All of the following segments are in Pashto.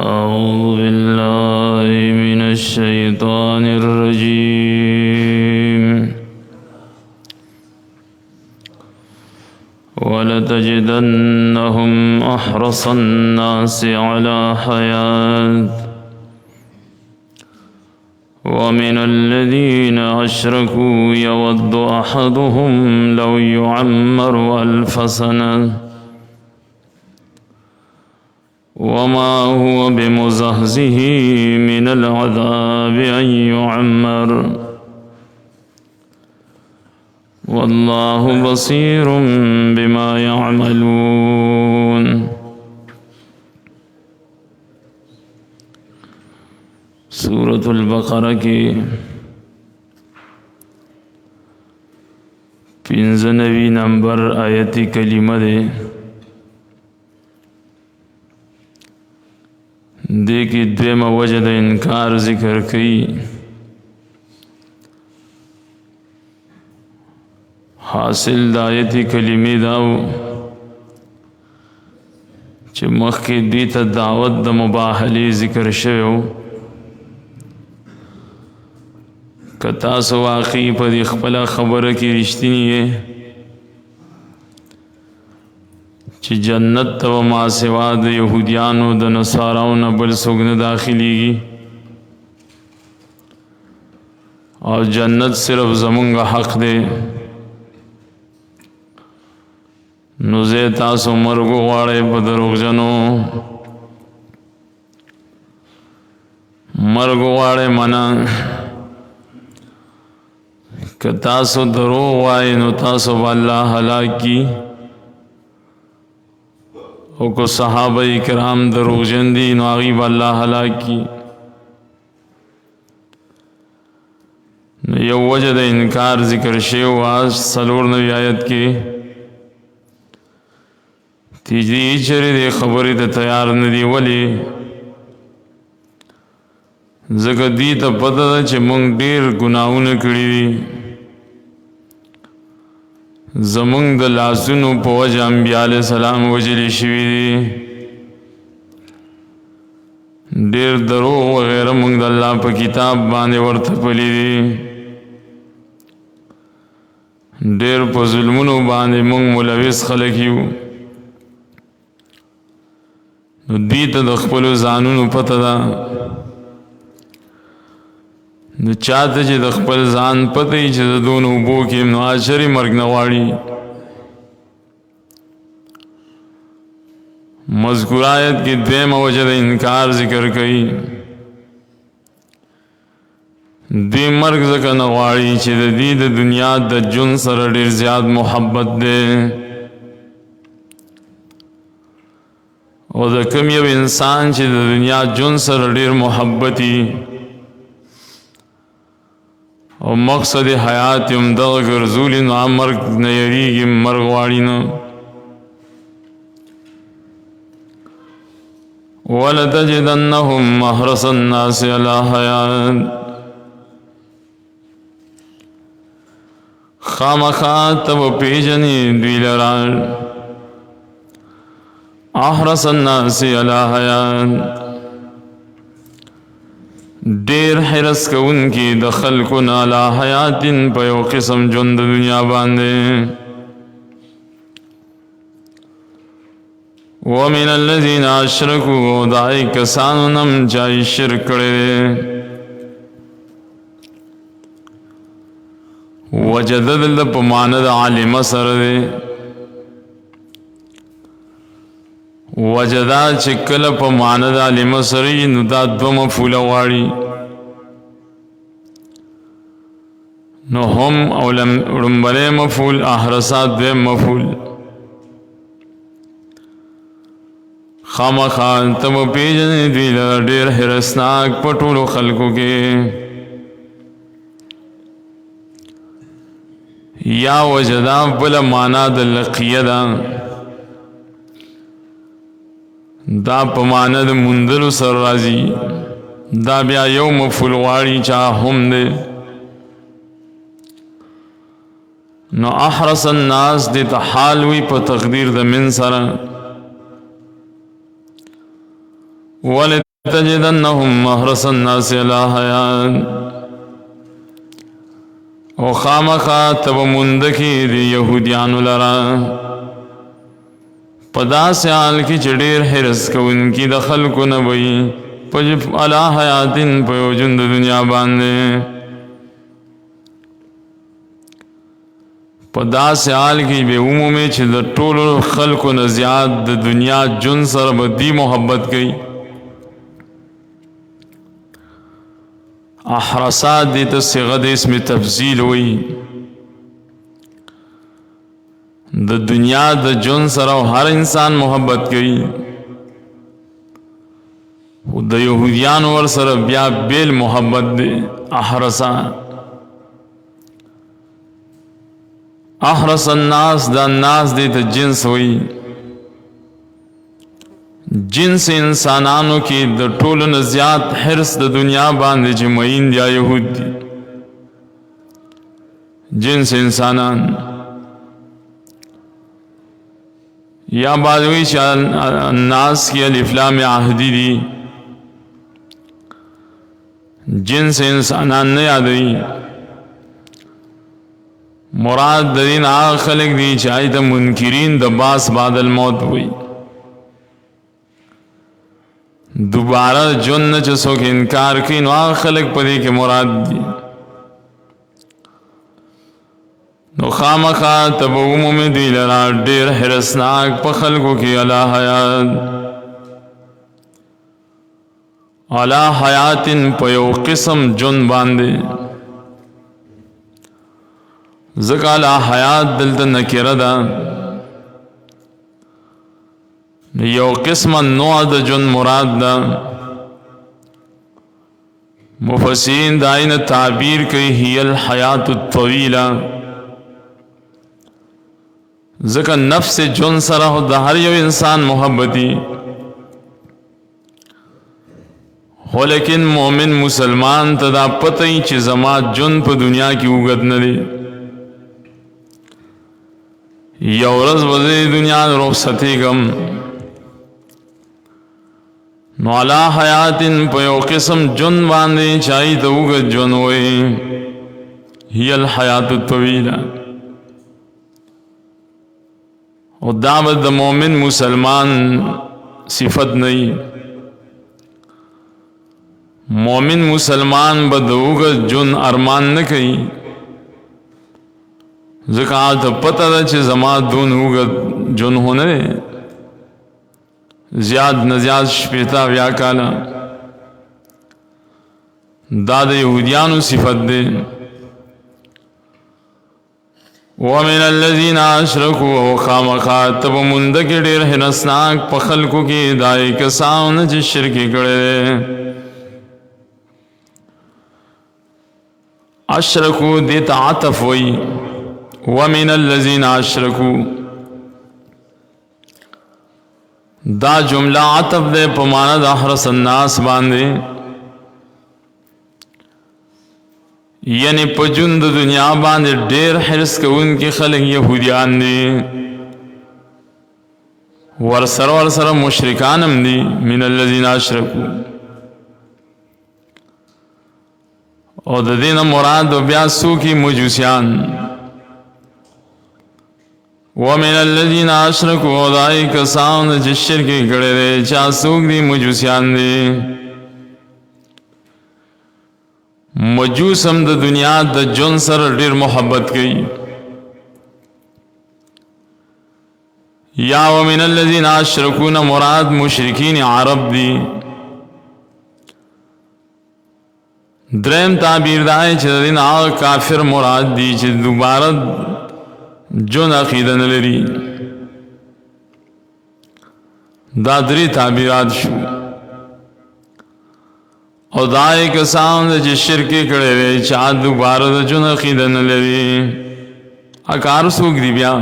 أعوذ بالله من الشيطان الرجيم ولتجدنهم أحرص الناس على حياة ومن الذين أشركوا يود أحدهم لو يعمر 1000 سنة وما هو بمزحزحه من العذاب أن يعمر والله بصير بما يعملون. سورة البقرة کی 95 نمبر آیت کلمہ دے دیکھی دویم وجد انکار ذکر کی حاصل دا آیت کلمی داو چه مخی دیتا دعوت دا مباحلی ذکر شویو کتا سو واقعی پا دی خپلا خبر کی رشتینی ہے چی جنت تا و ما سوا دا یہودیانو دا نصاراو نبل سگن داخلی گی اور جنت صرف زمونگا حق دے نوزے تاسو مرگو غاڑے پا دروغ جنو مرگو غاڑے منا کہ تاسو دروغ وائے نو تاسو باللہ ہلاک کی او کو صحابہ کرام دروغ جندی نو آغی باللہ ہلاک کی یو وجد انکار ذکر شیو آج سلور نوی آیت کی تیجری چری دے خبری تا تیار ندی ولی زکر دی تا پتا دا چه منگ دیر گناہون کری دی زمونگ د لاسونو په وجه انبیاء علیہ السلام وجلی شوی دی ډیر دروغ وغیرہ مونږ د الله په کتاب باندې ورته پلی دی ډیر په ظلمونو باندې مونږ ملوث خلک یو نو دې ته د خپلو ځانونو پته ده نو چاته چې د خپل ځان پته یي چې د دون اوبو کې نو اچري مرګ نه غواړي مذکور آیت کې دویمه وجه د انکار ذکر کوي دې مرګ ځکه نه غواړي چې د دې د دنیا د ژوند سره ډېر زیات محبت دی او د کوم یو انسان چې د دنیا ژوند سره ډېر محبتي او مقصد حیات یم دغه ګرځولي نو مرګ نه یریږي مرګ غواړي نه ولتجدنهم احرص الناس علی حیات خامخا تب پیجنی دوی لرا احرص الناس علی حیات دیر حرس کون کی دخل کو نالا حیاتن پیو قسم جند دنیا باندے ومن الذین اشرکوا دائی کسانو نم چاہی شرک کرے وجدد لپماند عالم سر دے وجدا چکل پا ماند علی مصری نو دا دو مفول واری نو هم رنبلے مفول احرسات دے مفول خامخان تم پیجن دیل دیر حرسناک پٹولو خلقو کے یا وجدا بلا مانا دلقیدا دا پماند مندلو سر رازی دا بیا یو مفول غاڑی چاہ هم دے نو احرص الناس دیتا حالوی پا تقدیر دا من سر تجدنهم احرص الناس علی حیات او خامخا تب مندکی دی یهودیانو لرا پدا سے حال کی چڑیر حرس کو ان کی دخل کو نبئی پجب علی حیاتن پیوجند دنیا باندے پدا سے حال کی بے عمومی چھ دا طول خلق و نزیاد دا دنیا جن سر بدی محبت گئی احرصات دیتا صیغت اسم تفضیل ہوئی دا دنیا دا جن سر ہر انسان محبت گئی دا یہودیان ور سر بیا بیل محبت دے احرصات احرص الناس دا الناس دیتا جنس ہوئی جنس انسانانو کی دا طول نزیاد حرس دا دنیا باندے جمعین دیا یہود دی جنس انسانان یا بعدوی شان الناس کی الف لام عہدی دی جنس انسانان نے یادوی مراد دین آغا خلق دی چاہی دا منکرین دا باس بعد الموت ہوئی دوبارہ جن چسو کے انکار کی نو آغا خلق پدی کے مراد دی نو خامخا تب عمومی دی لرا دیر حرسناک پا خلقو کی علی حیات علی حیاتن پیو قسم جن باندے ذکا لا حیات دلتا نکرہ دا یو قسم نوع دا جن مراد دا مفسرین دائن تعبیر کئی ہی الحیات الطویلہ ذکا نفس جن سرہ دا ہر یو انسان محبتی ہو لیکن مومن مسلمان تدا پتہی چی زمات جن پا دنیا کی اوگت ندے یورز وزی دنیا رخصتی گم نو علا حیاتن پیو قسم جن باندے چاہی توگت جن ہوئے ہی الحیات الطویلہ اور دعوت دا مومن مسلمان صفت نہیں مومن مسلمان بدوگت جن ارمان نہ کئی زکاة پتہ دا چھ زمان دون ہوگا جن ہونے زیاد نزیاد شپیتا ویا کالا داد یہودیانو صفت دے وَمِنَ الَّذِينَ عَشْرَكُوا وَخَامَخَا تب مندکی دیر حنسناک پا خلقو کی دائی کساؤن چھ شرکی کڑے اشرکو دیتا عطف وئی وَمِنَ الَّذِينَ عَشْرَكُوا دا جملہ عطف دے پمانا دا حرس الناس باندے یعنی پجند دنیا باندے دیر حرس کے ان کی خلق یہودیان دی ورسر مشرکانم دی من الذین اشرکوا او دا دین مراد و بیاسو کی مجوسیان وَمِنَ الَّذِينَ عَشْرَكُوا وَدَائِ کساؤن جس شرکی کڑے دے چاسوک دی مجوسیان دی مجوسم دا دنیا دا جن سر دیر محبت کی یا وَمِنَ الَّذِينَ عَشْرَكُوا مراد مشرکین عرب دی درم تعبیر دائے چھ دین آغا کافر مراد دی چھ دوبارہ جن عقیدہ نلری دادری تعبیرات شو او دائی کسان دا جی شرکی کڑے وے چاہت دوبارہ دا جن عقیدہ نلری اکار سوک دی بیا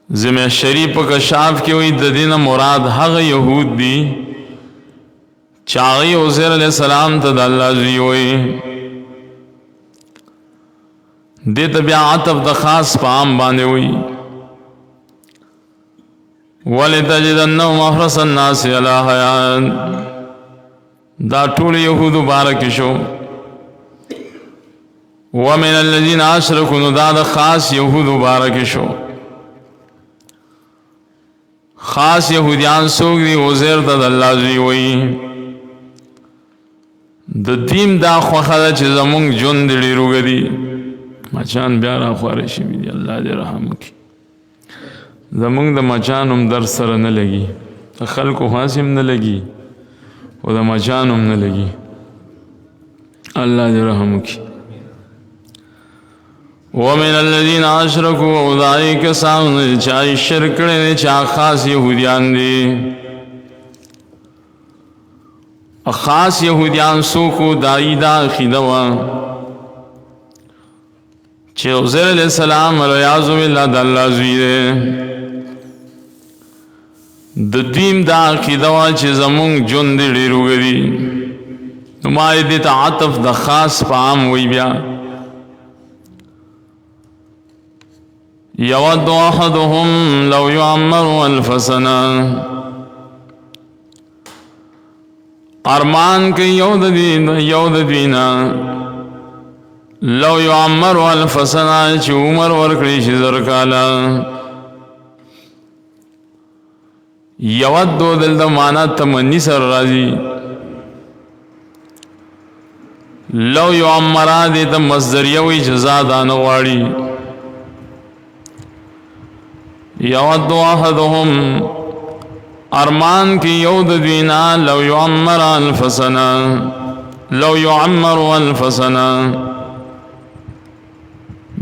زمہ شریف کشاف کی ہوئی ددین مراد حق یہود دی چاہی عزیر علیہ السلام تد اللہ زی ہوئی دیتا بیا عطف دا خاص پام باندے ہوئی ولتجدنهم احرص الناس على حیات. دا ټول یهودو بارک شو. ومن الذین اشرکوا نو دا خاص یهودو بارک شو. خاص یهودیان څوک دي؟ عزیر ته د الله زوی وایي. د دین دا خوښه ده چې زمونږ ژوند ډېر اوږدي. مچان بیا راخواره شوي دي، الله دې رحم وکړي. زمونږ د مچان هم در سره نه لګي، د خلکو خاص هم نه لګي او د مچان هم نه لګي. الله دې رحم وکړي. ومن الذین اشرکوا او دای کسان چې شرک کړي چې خاص یهودیان دي. خاص یهودیان څوک دای دا عقیده وه چې عزیر علیہ السلام والعیاذ بالله د الله زوی دی. د دین دا عقیده وه چې زمونږ ژوند ډېر اوږدي. نو ما یې دې ته عطف د خاص په عام وی. بیا یود احدهم لو یعمر الف سنه. ارمان کوي یو د دوینا لو یعمر الف سنه چې عمر ورکړي شي زر کاله. یود دلته معنا تمنی سره راځي. لو یعمر دې ته مصدریه وي جزا دانه غواړي. یود احدهم ارمان کی یو د دوینا لو یعمر الف سنه، لو یعمر الف سنه.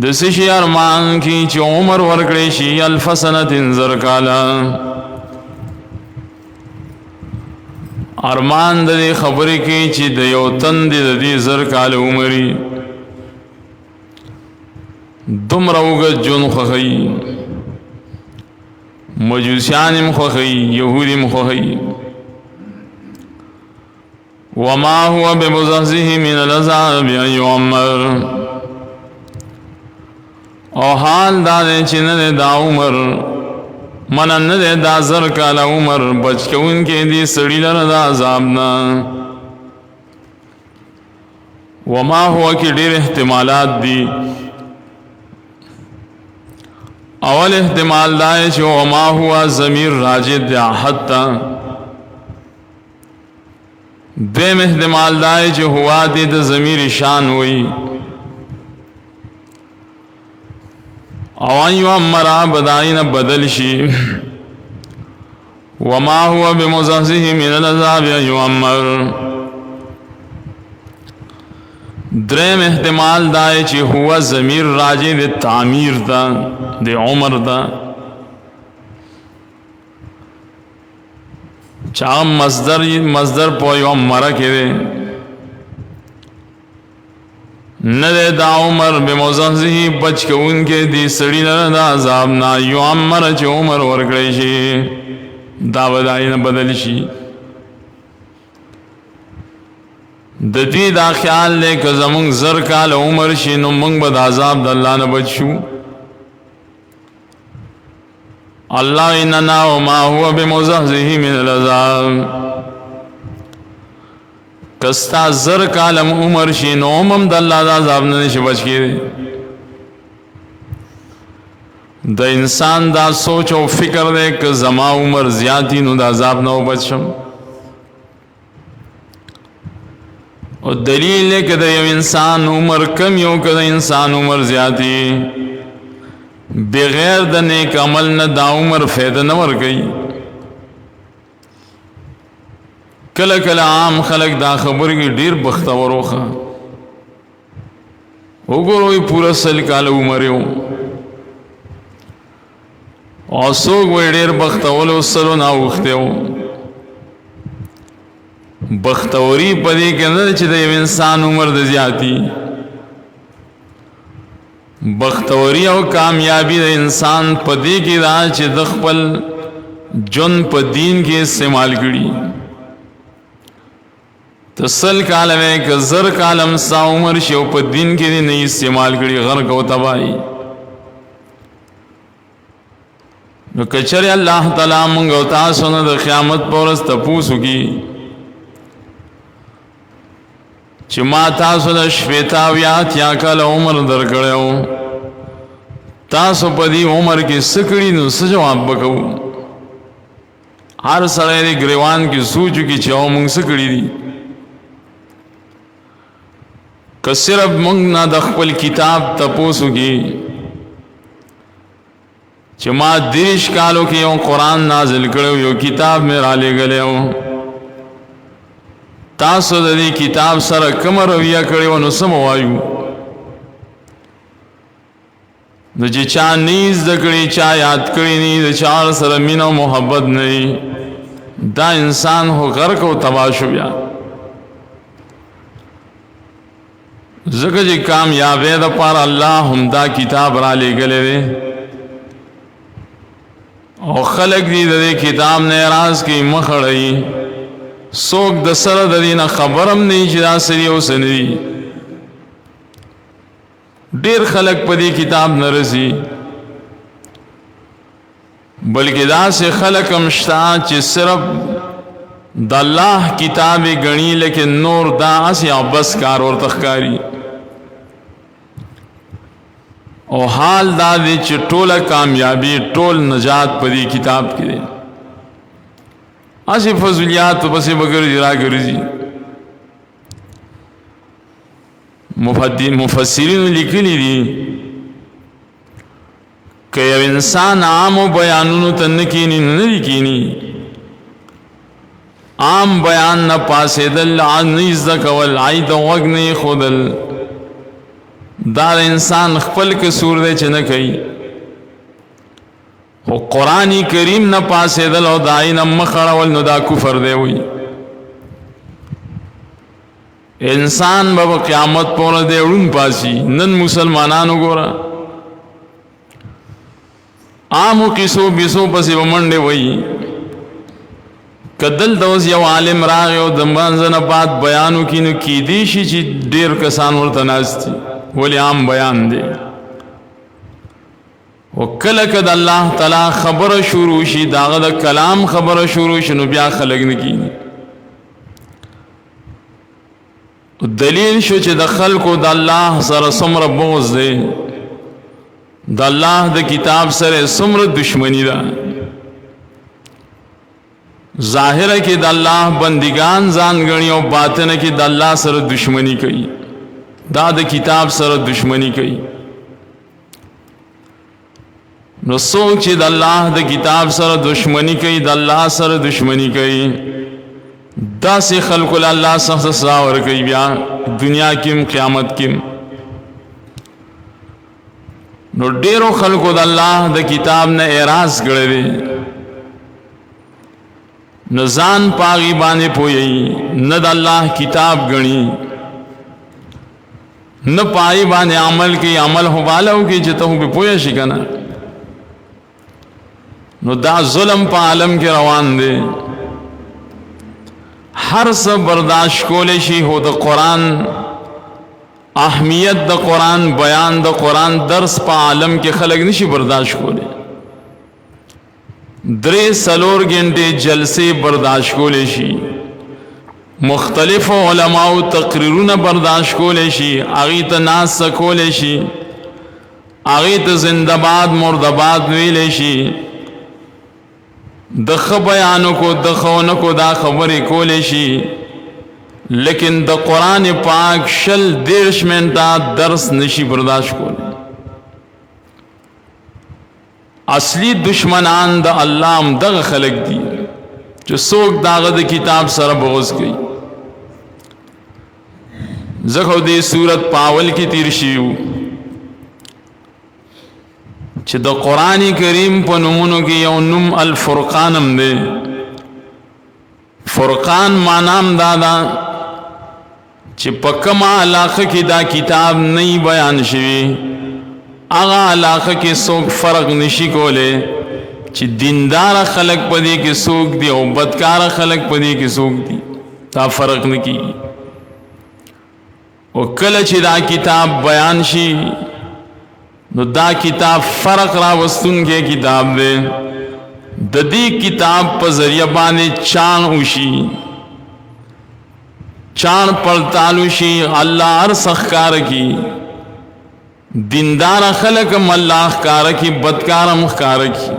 د سشي ارمان کی چې عمر ورکړي شي الف سنه زر کاله. ارمان د خبرې کې چې د یو تن د دې زر کاله عمرې دومره اوږد ژوند خوښوي. مجوسیان هم خوښوي، یهود هم خوښوي. وما هو بمزحزحه من العذاب ان یعمر. او حال دا دی چې نه دی دا عمر منع نه دی دا زر کاله عمر بچ کوونکی دی سړي لره د عذاب نه. وما هو کې ډېر احتمالات دي. اول احتمال دا ہے چې وما هو ضمیر راجع دی احد ته. دویم احتمال دا ہے چې هوا دې د ضمیر شان وي. او ان یعمر بداینا بدل شي. وما هو بمزحزحه من العذاب ان یعمر. دریم احتمال دا ہے چې هو ضمیر راجع د تعمیر دا د عمر دا. چا مصدر په یعمر کې دی نه دی دا عمر بمزحزحه بچ کوونکی دی سړي لره د عذاب نه. یعمر چې عمر ورکړی شي دا بدایي نه بدل شي. د دې دا خیال دی که زمونږ زر کال عمر شي نو موږ به د عذاب د الله نه بچ شو. الله اننا وما هو بمزحزحه من العذاب. کستا زر کال عمر شي نو هم د الله د عذاب نه نشي بچ کېدی. د انسان دا سوچ او فکر دی که زما عمر زیاتی نو د عذاب نه بچ شم. او دلیل ہے کہ دا یو انسان عمر کم یو کہ دا انسان عمر زیادی بغیر دا نیک عمل نہ دا عمر فیدہ نور گئی. کل کل عام خلق دا خبر کی ډیر بختور وخه وګوروي پورا سل کال عمر یو او څوک وې ډیر بختول وسلو نه وختیو. بختوري پدې کې نه چې د انسان عمر د زیاتی. بختوري او کامیابی د انسان پدې کې دا چې د خپل جن په دین کې استعمال کړي. تسل کال میں کہ زر کالم سا عمر شو په دین کې نه استعمال کړي غرق او تباہی. نو کچره الله تعالی مونږ او تاسو نه د قیامت پر ورځ تپوس وکړي چې ما تاسو له شپېتاویا اتیا کاله عمر درکړی تاسو په دې عمر کې څه کړي نو څه جواب به کوو هر سړی د ګریوان کې سوچ وکړي چې موږ څه کړي دي که صرف موږ نه د خپل کتاب تپوس وکړي چې ما 30 کالو کې یو قرآن نازل کړو یو کتاب مې را لېږلی تاسو د دې کتاب سره کومه رویه کړې وه نو څه مو وایو نو چې چا نه زده کړي چا یاد کړي نه د چا سره مینه او محبت نه دا انسان هو غرق او تباه شو بیا ځکه چې کامیابۍ دپاره الله همدا کتاب را لېږلی دی او خلق دی د دې کتاب نه اعراض کوي مخ اړوي څوک د سره د دې نه خبر هم نه چې دا سړي اوس نه دي ډېر خلق په دې کتاب نه رسي بلکې داسې خلق هم شته چې صرف د الله کتاب یې ګڼي لیکن نور دا هسې عبس کار ورته ښکاري او حال دا دی چې ټوله کامیابی ټول نجات په دې کتاب کې دی هسې فضولیات پسې به ګرځي را ګرځي مفسرینو لیکلي دي که یو انسان عامو بیانونو ته نه کیني نو نه دي کیني عام بیان نه پاسېدل نه زده کول هغې ته غوږ نه ایښودل دا انسان خپل قصور دی چې نه کوي خو قرآن کریم نه پاسېدل او د هغې نه مخ اړول نو دا کفر دی وایي انسان به قیامت په ورځ دی ړوند پاسي نن مسلمانانو ګوره عامو کیسو بیسو پسې به منډې وایي که دلته اوس یو عالم راغی او د لمانځه نه بعد بیان وکړي نو کیدی شي چې ډېر کسان ورته ناست دي ولې عام بیان دی او کله که د الله تعالی خبره شروع شي د هغه د کلام خبره شروع شي نو بیا خلک نه کیني دلیل شو چې د خلکو د الله سره څومره بغض دی د الله د کتاب سره څومره دشمنی ده ظاهره کې د الله بندگان ځان ګڼي او باطنه کې د الله سره دشمنی کوي دا د کتاب سره دشمنی کوي نو څوک چې د الله د کتاب سره دشمنی کوي د الله سره دشمنی کوي داسې خلکو له الله سخت سزا ورکوي بیا دنیا کې قیامت کې نو ډېرو خلکو د الله د کتاب نه اعراض کړی دی نه ځان په هغې باندې پوهوي نه د الله کتاب ګڼي نه په هغې باندې عمل کوي عمل خو باله وکړي چې ته خو پې پوه شي که نه نو دا ظلم په عالم کې روان دی هر څه برداشت کولی شي خو د قرآن اهمیت د قرآن بیان د قرآن درس په عالم کې خلک نشي برداشت کولی 3-4 غنټې جلسې برداشت کولی شي مختلفو علماو تقریرونه برداشت کولی شي هغې ته ناسته کولی شي هغې ته زنده‌باد مرده‌باد ویلی شي د ښه بیانو کو د ښو کو دا خبرې کولی شي لیکن د قرآن پاک 20-30 منټه درس نشي برداشت کولی اصلی دشمنان د الله هم دغه خلک دي چې څوک د هغه د کتاب سره بغض کوي ځکه دې صورت په اول کې تیر شوي وو چې د قرآن کریم په نومونو کې یو نوم الفرقان هم دی فرقان معنام دا ده چې په کومه علاقه کې دا کتاب نه بیان شوي هغه علاقه کې څوک فرق نشي کولی چې دیندار خلق په دې کې څوک دي او بدکار خلق په دې کې څوک دي دا فرق نه کیږي او کله چې دا کتاب بیان شي نو دا کتاب فرق راوستونکی کتاب دی د دې کتاب په ذریعہ باندې چان وشي چان پړتال وشي الله هر سخکار کی دیندار خلق الله ښکار کی بدکار ښکار کی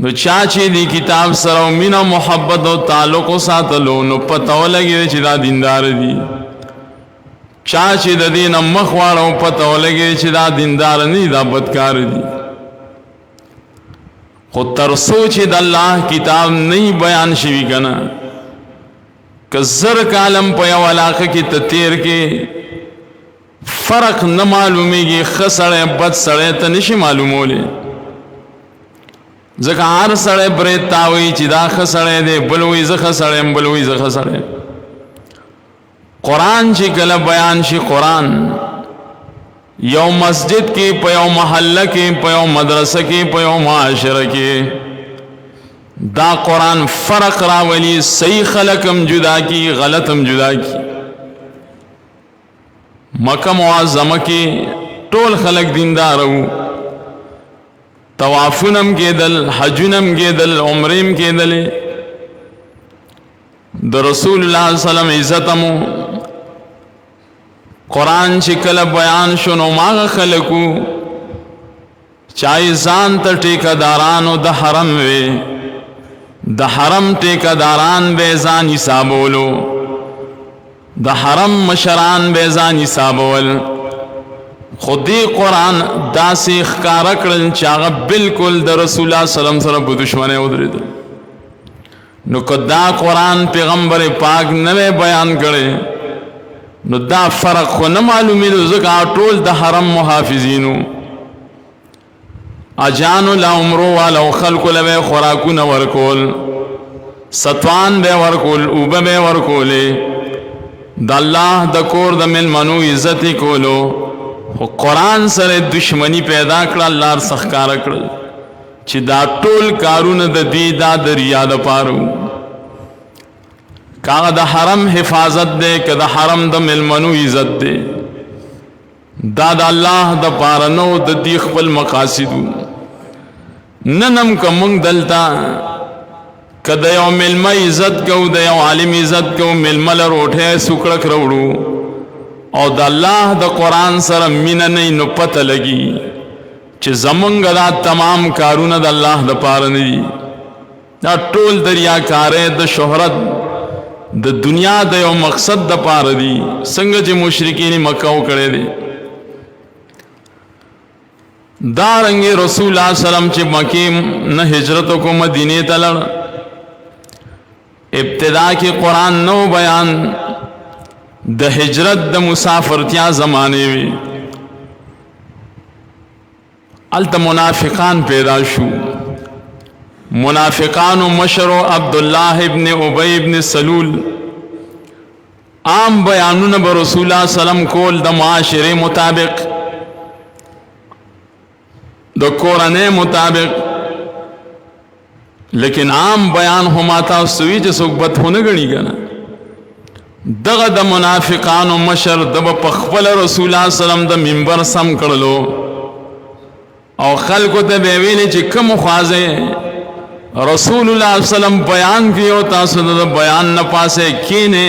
نو چا چې دی کتاب سره مینا محبت او تعلق ساتلو نو پته ولګي چې دا دیندار دي چا چې د دین مخ واړو پته ولګي چې دا دیندار نه دا بدکار دي خو تر سوچ د الله کتاب نه بیان شوی کنه کزر کالم په یو علاقه کې تطیر کې فرق نه معلومیږي خسړې بد سړې ته نشي معلوموله ځکه هر سړی برید تاوي چې دا خسړې دی بل وی زه خسړم بل وی زه خسړم قرآن چې کله بیان شي قرآن یو مسجد کې په یو محله کې په یو مدرسه کې په یو معاشره کې دا قرآن فرق راولي صحیح خلقم جدا کی غلطم جدا کی مکه معظمه کې ټول خلق دیندار وو توافونم کېدل حجونم کېدل عمریم کېدل د رسول الله صلی الله علیه وسلم عزتمو قرآن چې کله بیان شونو ماغه خلقو چای ځان ته ټیکدارانو د حرم وي د حرم ټیکداران به ځان حسابولو د حرم مشران به ځان حسابول خودی قرآن داسې ښکارا کړل چې هغه بالکل د رسول الله صلی الله علیه وسلم سره په دشمنی ودرېدل نو کدا قرآن پیغمبر پاک نه بیان کړي نو دا فرق خو نه معلومېدو ځکه ټول د حرم محافظینو اجانو لا عمرو والا خلق له خوراکونه ورکول ستوان به ورکول اوبه به ورکولې د الله د کور د ملمنو عزت کولو خو قرآن سره دشمنی پیدا کړه الله سخکار کړل چې دا ټول کارونه د دې دا د ریا د پاره کاغه د حرم حفاظت دے که د حرم د ملمنو عزت دے دا د الله د پاره نو د دې خپل مقاصد ننم کوم دلتا کده یو ملما عزت کو د یو عالم عزت کو ململ روټه سوکړک وروړو او د الله د قرآن سره مين نه نو پته لګي چې زمونږ دا تمام کارونه د الله د پاره نه دي دا ټول دریا کارې د شهرت د دنیا د یو مقصد د پاره دي څنګه چې مشرکین مکه وکړي دي دا رنګ رسول الله سلام چې مکه نه هجرت کو مدینه ته لړ ابتدا کې قرآن نو بیان د هجرت د مسافرتیا زمانه وی الته منافقان پیدا شو منافقان و مشرو عبداللہ ابن عبی ابن سلول عام بیانون با رسول اللہ سلام کول دا معاشرے مطابق دا قرآن مطابق لیکن عام بیان ہماتا سوی چه سکبت ہونے گنی گنا دغه د منافقان و مشر دب پخفل رسول اللہ سلام دا منبر سم کرلو او خلقو تا بیویلی چه کم خوازے رسول اللہ صلی اللہ علیہ وسلم بیان کیو تاسو د بیان نه پاسه کینه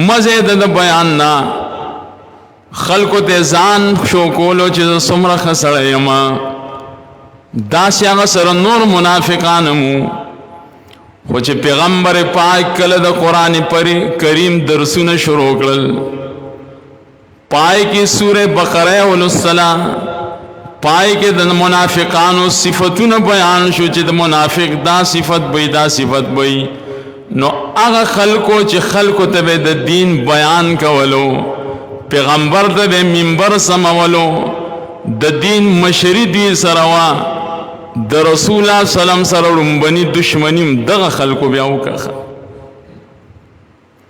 مزه د بیان نه خلقو ته ځان شو کولو چې څومره خسړې یما داسې هغه سره نور منافقان مو خو چې پیغمبر پاک کله د قرآن کریم درسونه شروع کړل پای کې سوره بقره ولسلا پای کې د منافقانو صفاتونه بیان شو چې د منافق دا صفت وي دا صفت وي نو هغه خلکو چې خلکو ته د دین بیان کولو پیغمبر ته د منبر سمولو د دین مشری دی سره وا د رسول الله سلام سره لومبني دشمنیم دغه خلکو بیا وکړه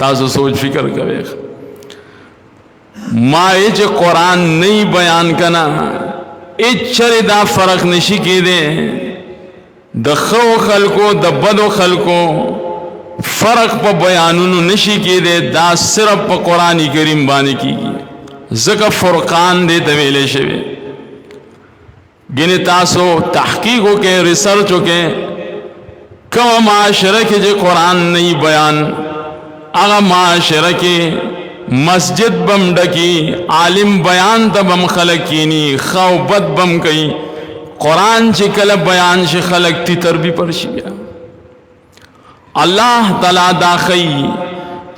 تاسو سوچ فکر کوئ ما چې قرآن نه بیان کنا اچر دا فرق نشی کی دے د خو خلقو د بدو خلقو فرق پا بیانونو نشی کی دے دا صرف پا قرآن کریم بانے کی ذکر فرقان دے تویلے شوے गिने तासो तहकीक के रिसर्च के कम माशरे के जो कुरान नहीं बयान आगा माशरे के मस्जिद बम डकी आलिम बयान तबम खलक कीनी खौबत बम कई कुरान चिकल बयान से खलक तितर भी परशिया अल्लाह तला दाखई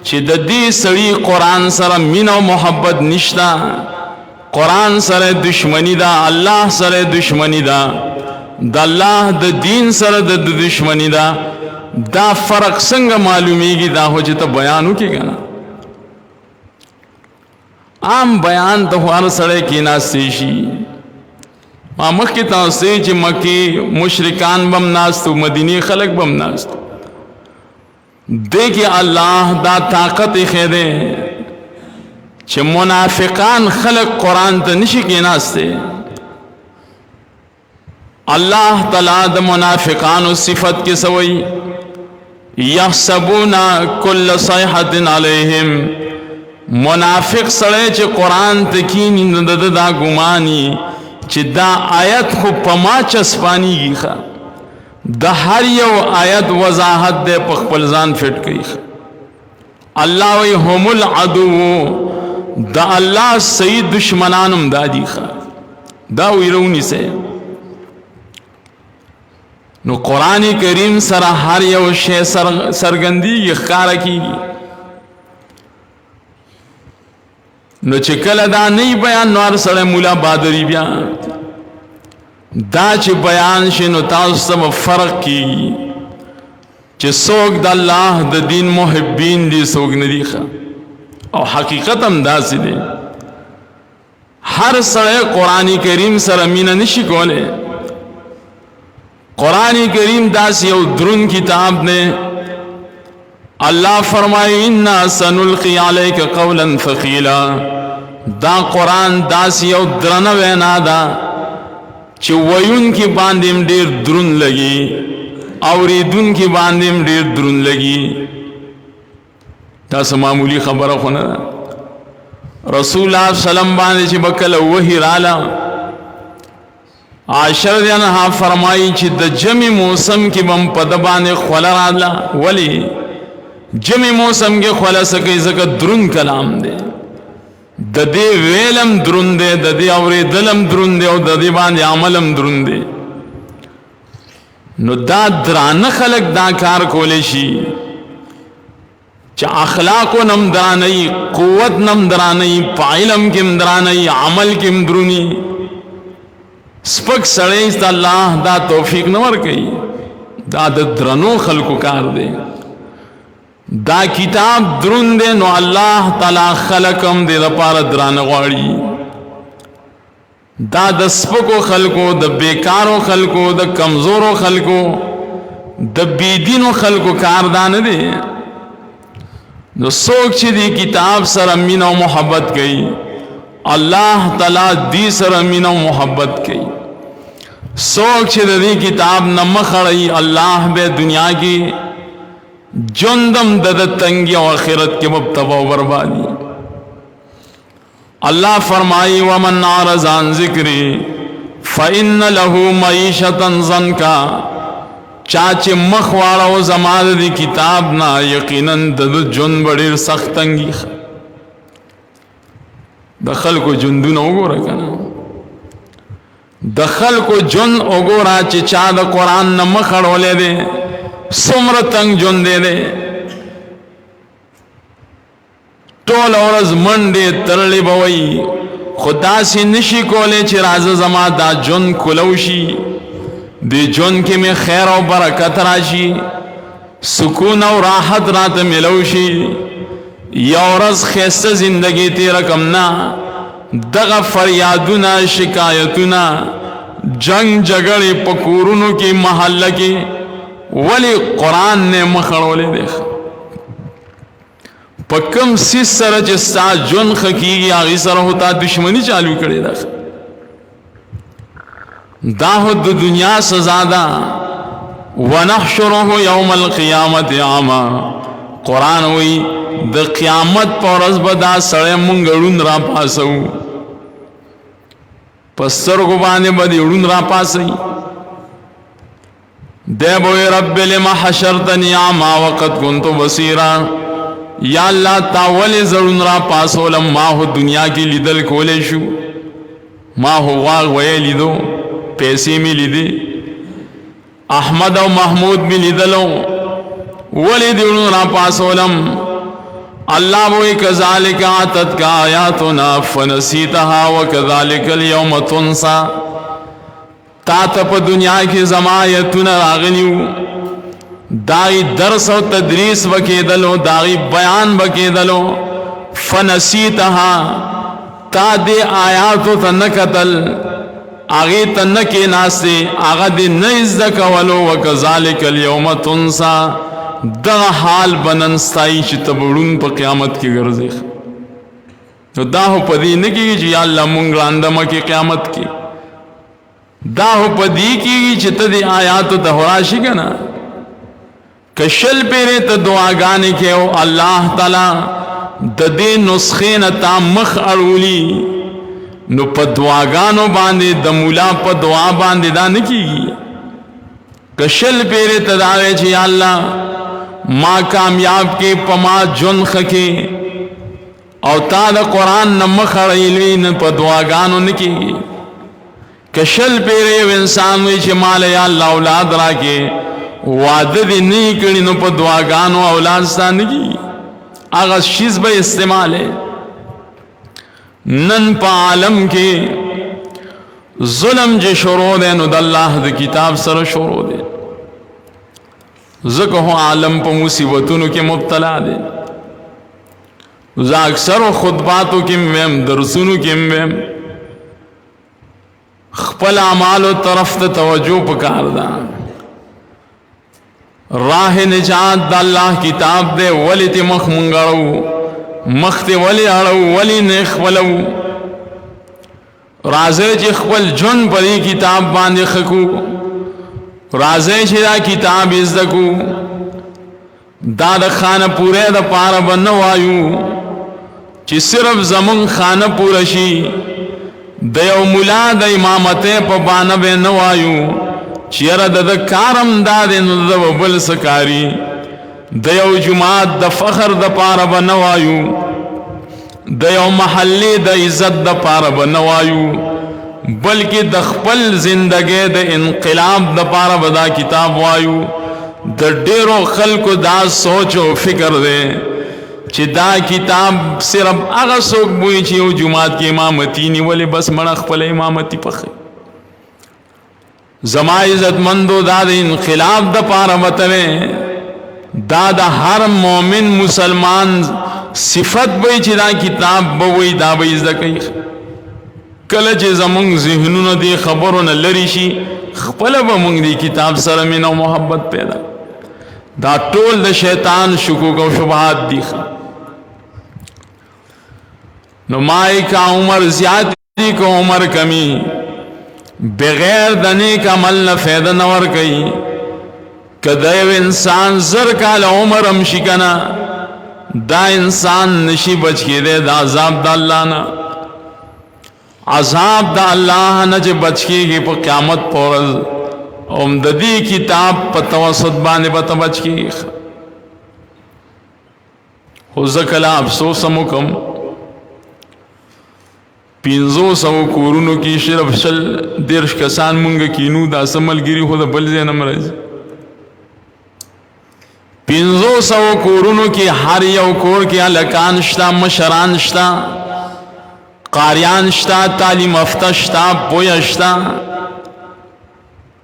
चिददी सड़ी कुरान सर मीन मोहब्बत निश्ता कुरान सर दुश्मनी दा अल्लाह सर दुश्मनी दा दल्लाह द दीन सर द दुश्मनी दा फर्क संग मालूमेगी दा हो तो बयान हो के ना आम बयान तो हर सड़े की ना सेशी मक्की तो मक्की मुशरिकान बम नास्तु मदीनी खलक बम नास्तु देखिए अल्लाह दा ताकत खेदे चे मुनाफिकान खलक कुरान तो निशी के नास्ते अल्लाह तला द मुनाफिकान सिफत के सवई यहसबूना कुल्ल सयहतिन अलैहिम मुनाफिक सड़े चे कुरान तकीनी दा गुमानी चे दा आयत को पमा चस्पानी की खा द हर यो आयत वजाहत दे पखपलजान फिट गई अल्लाह वही होमुल अदू द अल्लाह सही दुश्मनानम दादी खा दा विरौनी से नो कुरान करीम सर हर यो शे सरगंदी इख्कार की नो चिकल दा नहीं बयान नौर सड़े मुला बादरी बयान दाच बयान शे नो तासम फर्क की चे सोग द अल्लाह द दीन मुहिब्बीन दी सोग नदी खा और हकीकत हम दासी दे हर सड़े कुरान करीम सर अमीना निशी कोले कुरान करीम दासी और द्रुन किताब ने अल्लाह फरमाए इन्ना सनुल्की अलैका कौलन थकीला दा कुरान दासी और द्रनवे नादा चे वयुन की बांदिम डेर द्रुन लगी और दुन की बांदिम डेर द्रुन लगी तास मामूली खबर होना रसूल सलम बांधे चे बकल वही राला आशर हा फरमाई चे द जमी मौसम की बम पदबाने ख्वला राला वली जमी मौसम के ख्वला सके जक द्रुन कलाम दे ददे वेलम द्रुन दे ददे और दलम द्रुन दे और ददे बांधे अमलम द्रुन दे नो दा द्रान खलक दा कार कोलेशी चा अखलाको नम दरानई कुवत नम दरानई पाइलम किम दरानई अमल किम द्रुनी स्पक सड़े अल्लाह दा तौफीक नवर कई दा द्रनो खलको कार दे दा किताब द्रुन दे नो अल्लाह ताला खलकम दे दपार द्रान वाड़ी दा दस्पको खलको द बेकारो खलको द कमजोरो खलको द बेदीनो खलको कारदान दे नो सोच ची दी किताब सर अमीना मोहब्बत गई अल्लाह ताला दी सर अमीना मोहब्बत गई सोच ची दी किताब न खड़ई अल्लाह बे दुनिया की जुंदम दद तंगी और आखिरत के मुबतबा बर्बादी अल्लाह फरमाई वमन नारज़ान ज़िक्री फ़इन्न लहू मईशतन ज़नका चाचे मखवाड़ा व जमाद दी किताब ना यकीनन दद जुन बड़े सख्त तंगी दखल को जुंदू न ओगो रखना दखल को जुन ओगोरा चिचा द कुरान न मखड़ोले दे सुमर तंग जुन दे दे टोल औरज मंडे तरले बवई खुदा से निशी कोले चिराज जमा दा जुन कुलौशी दे जुन के में खैर और बरकत राशी सुकून और राहत रात मिलौशी यौरज खैस जिंदगी तेरा कमना दगा फरियादुना शिकायतुना जंग झगड़े पकूरुनों की महल्ला की वली कुरान ने मखड़ोले देख पक्कम सिस सर जिस्ता जुन खकी आगे सर होता दुश्मनी चालू करे देख दाहुद दुनिया से ज्यादा वनहशुरुहु यौमल क़ियामत आमा कुरान हुई द क़ियामत पर बदा सड़े मुंगड़ून रा पासऊ پسترګو باندې به دې ړوند را پاسئ دی به وی رب لما حشرتنی اعما وقد كنت بصیرا یا الله تا ولې زړون را پاسولم ما هو دنیا کې لیدل کولی شو ما هو واغ وی لیدو پیسې مې لیدې احمد او محمود مې لیدلو ولې دې ړوند را پاسولم الله وی کذالک اتتک آیاتنا فنسیتها وکذالک اليوم تنسى تا ته په دنیا کې زما آیتونه راغلیو داغی درس و تدریس وکیدلو داغی بیان وکیدلو فنسیتها تا دے آیاتو تا نکتل آغی تا نکی ناستے آغا دے نئزدکولو وکذالک اليوم تنسا دا حال بننستائی چی تبرون پا قیامت کی گرزیخ دا ہو پدی نکی گی چی یا اللہ منگ راندما کی قیامت کی دا ہو پدی کی گی چی تا دے آیاتو تا حراشی کنا کشل پیرے تا دعاگانے کے او اللہ تعالی د دې نسخې نه تا مخ اړولی نو په دعاګانو باندې د مولا په دعا باندې دا نه کیږي کشل پیرې ته دا وایي چې الله ما کامیاب کې په ما جون خکې او تا د قرآن نه مخ اړولی نه په دعاګانو نه کیږي کشل پیرې انسان وایي چې مال یا الله اولاد راکې وعده دی نہیں کری نو پا دعاگانو اولاد ستانگی آغا شیز با استعمال ہے نن پا عالم کے ظلم جے شروع دے نو دا اللہ دا کتاب سر شروع دے ذکر عالم پا مصیبتونو کے مبتلا دے زا اکثر خطباتو کم ویم درسونو کم ویم خپل اعمالو طرف تا توجہ پکار دا راہ نجات دا اللہ کتاب دے ولی تی مخ منگڑو مخ تی ولی اڑو ولی نیخ ولو رازے چی خپل جن پری کتاب باندے خکو رازے چی دا کتاب ازدکو دا دا خانہ پورے دا پارا بنوایو چی صرف زمن خانہ پورشی دا یو ملا دا امامتے پا بانبے نوایو چیرہ دا کارم دادن دا بل سکاری دا یو جماعت دا فخر دا پارا بنوایو دا یو محلی دا عزت دا پارا بنوایو بلکہ دا خپل زندگی دا انقلاب دا پارا بدا کتاب وایو دا ڈیرو خلق دا سوچ و فکر دے چی دا کتاب صرف اغا سوک بوئی چی یو جماعت کی امامتی نی ولی بس مڑا خپل امامتی پخی زما عزت مندو دا دا انقلاب دا پارا بتوے دا دا ہر مومن مسلمان صفت بئی چی دا کتاب بوئی دا بئی ازدہ کئی کلچ زمونگ ذہنون دی خبرون لریشی خپل بمونگ دی کتاب سرمین و محبت پیدا دا ٹول دا شیطان شکوک و شبہات دی نمائی کا عمر زیادی کو عمر کمی بغیر دنے کا عمل نہ فیدہ نور کئی کدیو انسان زر کال عمر امشکنا دا انسان نشی بچ کے دے دا عذاب دا اللہ نا عذاب دا اللہ نا جے بچ کے گی پا قیامت پورز امددی کتاب پا توسط بانے پتا بچ کے گی خوزکلا افسوس مکم 500 کورونو کی شرف شل دیرش کسان منگا کینو دا سملگیری خود بلزے نمرز 500 کورونو کی ہر یو کور کی لکان شتا مشران شتا قاریان شتا تعلیم افتا شتا بویا شتا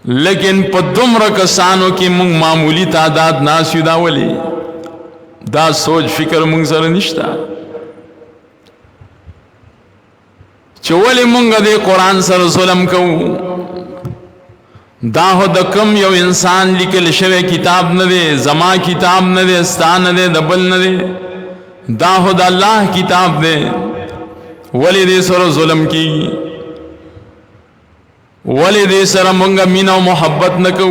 لیکن پا دمر کسانو کی منگ معمولی تعداد ناسیو دا ولی دا سوچ فکر منگ سر نشتا چولی منگا دے قرآن سر ظلم کو دا ہو دا کم یو انسان لکل شوے کتاب ندے زما کتاب ندے ستا ندے دبل ندے دا ہو دا اللہ کتاب دے ولی دے سر ظلم کی ولی دے سر منگا مین و محبت نکو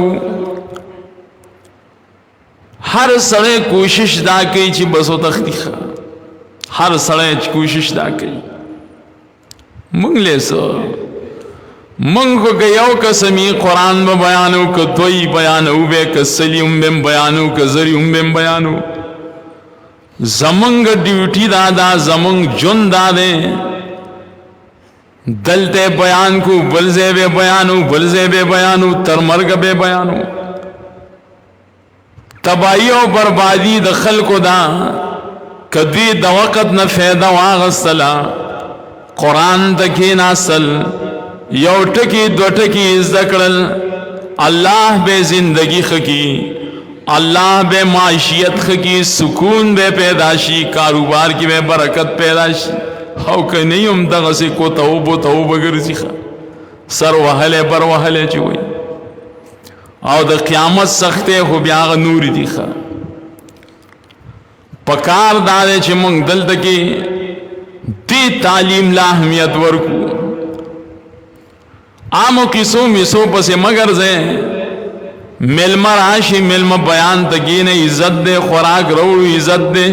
ہر سڑے کوشش دا کئی چی بسو تختیخ ہر سڑے کوشش دا کئی منگ لے سو منگ کو گیو کسمی قرآن با بیانو کتوی بیانو بے کسلی بیم بیانو کزری بیم بیانو زمنگ ڈیوٹی دادا زمنگ جن دادے دلتے بیان کو بلزے بے بیانو بلزے بے بیانو ترمرگ بے بیانو تباہی و بربادی د خلق دا کدی د وقت نہ فیدا واغسلا قرآن تکی ناسل یو ٹکی دو ٹکی ذکرل اللہ بے زندگی خکی اللہ بے معیشیت خکی سکون بے پیداشی کاروبار کی بے برکت پیداشی ہو کہ نہیں ہم دغسی کو توبو گرزی خوا سر وحلے بر وحلے چوئی او د قیامت سختے خو بیاغ نوری دی خوا پکار دادے چھ منگ دلتکی دی تعلیم لا اہمیت ورکو آمو کسو میسو پسے مگر زے ملم راشی ملم بیان تکین عزت دے خوراک روڑو عزت دے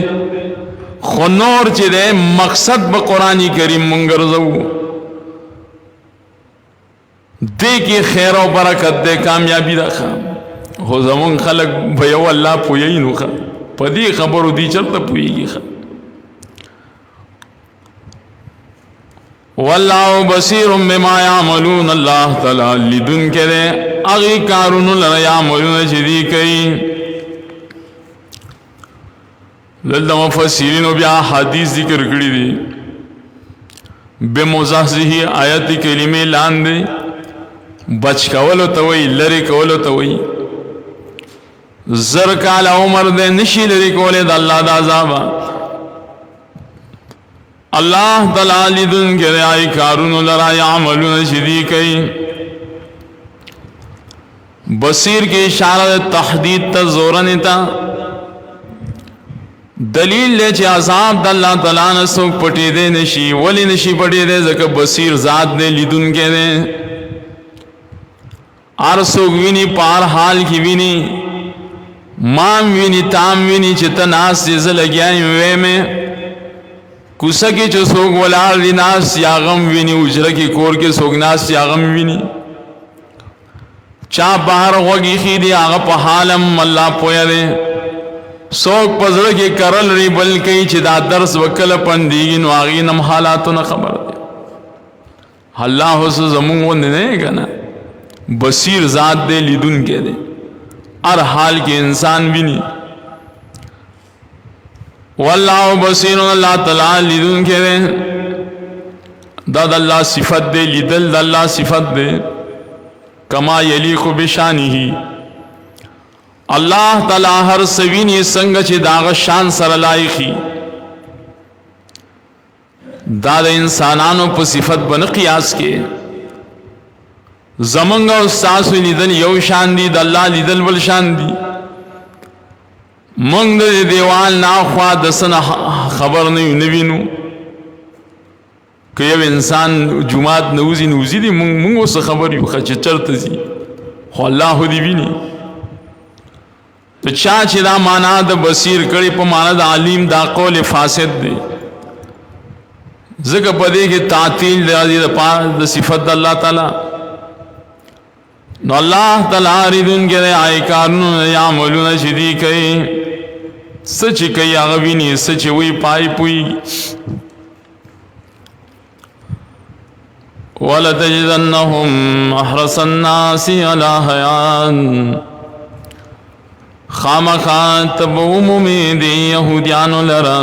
خنور چی دے مقصد با قرآنی کریم منگر زو دے کی خیر و برکت دے کامیابی دا خواہ ہو زمان خلق بیو اللہ پوئی نو خواہ پدی خبرو دی چلتا پوئی گی خواہ واللہ بصیر بما یعملون اللہ تعالی لدن کے دے اغی کارون لنا یعملون جدی کئی للدہ مفسرین و بیا حدیث ذکر کری دی بے مزحزہی آیت کلمے لان دے بچ کولو توئی لری کولو توئی زر کال عمر دے نشی لری کولے دا اللہ دا عذابا اللہ تعالی دن کے آئی کارون لرا یعملون شدی کئی بصیر کی اشارہ تحدید تا زورن تا دلیل لے چے عذاب دا اللہ تعالی نسوک پٹی دے نشی ولی نشی پٹی دے زکر بصیر ذات دے لیدن کے دے ارسوک وینی پار حال کی وینی مام وینی تام وینی چتا ناس سیزا لگیائی وے میں کسا کی چو سوک ولار دی ناس سیاغم وینی اجرہ کی کور کے سوک ناس سیاغم وینی چا باہر غوگی خیدی آغا پا حالم اللہ پویا دے سوک پزر کی کرل ری بلکی چی دا درس وکل پندیگی نو آغینم حالاتو نا خبر دے اللہ حسو زمون وہ نہیں کنا بصیر ذات دے لیدن کے دے ہر حال کے انسان بھی نہیں واللہ بصیر اللہ تعالی لیدن کے دے داد اللہ صفت دے لیدل دا اللہ صفت دے کما یلیق بشانی ہی اللہ تعالی ہر سوینی سنگ چی داغ شان سر لائقی داد انسانانو پا صفت بن قیاس کے زمنگا استاسو لیدل یو شان دی دا اللہ لیدل بل شان دی منگ دا دیوال ناخوا دسن خبر نوینو کہ یو انسان جماعت نوزی دی منگو سا خبر یو خچ چرت زی خو اللہ دی بینی تو چاچی دا مانا دا بصیر کری پا مانا دا علیم دا قول فاسد دی ذکر پدے کہ تعطیل دا صفت دا اللہ تعالی نو اللہ تعالی ردن کے دے آئی کارنون یعملون شدی کئی سچ کئی اغوینی سچ وی پائی پوئی وَلَتَجِدَنَّهُمْ أَحْرَصَ النَّاسِ عَلَى حَيَانٍ خامخات تبومومی دی یہودیانو لرا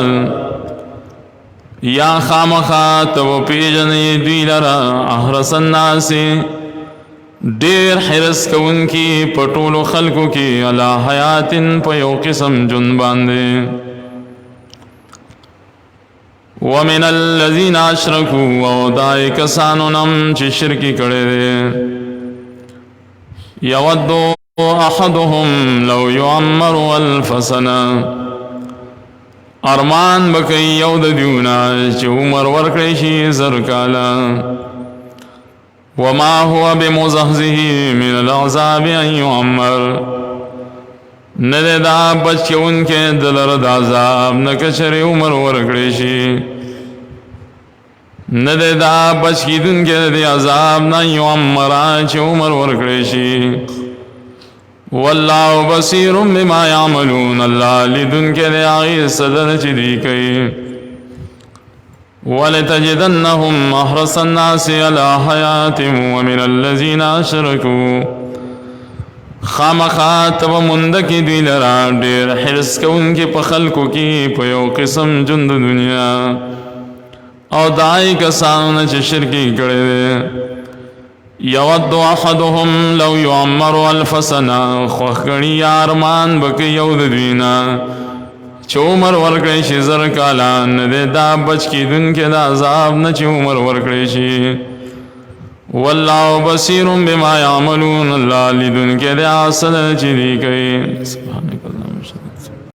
یا خامخات و پیجنی دی لرا احرص الناس دیر حرس کون کی پٹول خلقو کی علا حیات پیو قسم جن باندے ومن الذین اشرکو و دائی کسانو نم چی شرکی کڑے دے یودو احدهم لو يعمر الف سنه ارمان بکی یود دیونا چی عمر ورکڑیشی زرکالا وما هو بمزحزه من العذاب ان يعمر ندے دا بچ ان کے دلر دا عذاب نکچر عمر ورکڑیشی ندے دا بچ کی دن کے دے عذاب نا یعمرا چھ عمر ورکڑے شی واللہ بصیر بما یعملون اللہ لدن کے دے آغی صدر چھ دی کئی وَلَتَجِدَنَّهُمْ أَحْرَصَ النَّاسِ عَلَى حَيَاةٍ وَمِنَ الَّذِينَ أَشْرَكُوا خامخات و مندکی دی لرا دیر حرص کو ان کے پخلقو کی پیو قسم جند دنیا او دائی کسان چھ شرکی کرے دے یود احدهم لو یعمر الف سنہ خوخگڑی یارمان بکی یود دینا چو عمر ورکڑی شی زر کالان دے دا بچ کی دن کے دا عذاب نا چو عمر ورکڑی شی واللہ بصیر بما یعملون اللہ لدن کے دے آسد چی دی کئی سبحانک اللہ